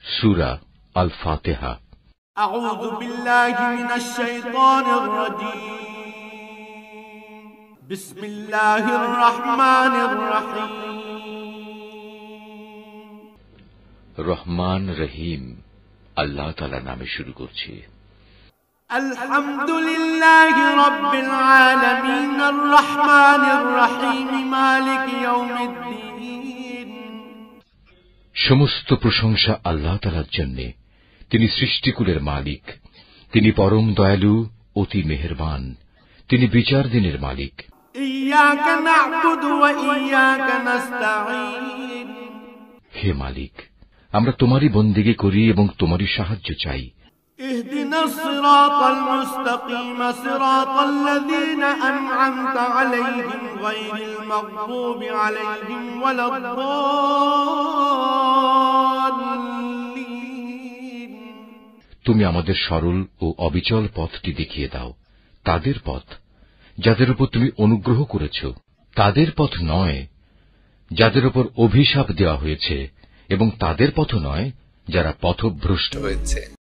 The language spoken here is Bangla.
সূরা আল ফাতিহা। আউযু বিল্লাহি মিনাশ শাইতানির রাজীম। বিসমিল্লাহির রহমানির রহিম। রহমান রহিম আল্লাহ তাআলার নামে শুরু করছি। আলহামদুলিল্লাহি রাব্বিল আলামিন আর রহমানির রহিম মালিক ইয়াউমিদ্দিন। সমস্ত প্রশংসা আল্লাহ তাআলার জন্য। তিনি সৃষ্টিকুলের মালিক। তিনি পরম দয়ালু, অতি মেহেরবান। তিনি বিচার দিনের মালিক। ইয়াকা না'বুদু ওয়া ইয়াকা নাস্তাঈন। হে মালিক, আমরা তোমারই বন্দেগী করি এবং তোমারই সাহায্য চাই। ইহদিনাস সিরাতাল মুস্তাকিম সিরাতাল্লাযীনা আন'আমতা আলাইহিম গায়রিল মাগদুবি আলাইহিম ওয়ালাদ-দাল্লিন। তুমি আমাদের সরল ও অবিচল পথটি দেখিয়ে দাও, তাদের পথ যাদের উপর তুমি অনুগ্রহ করেছ, তাদের পথ নয় যাদের উপর অভিশাপ দেওয়া হয়েছে, এবং তাদের পথ নয় যারা পথভ্রষ্ট হয়েছে।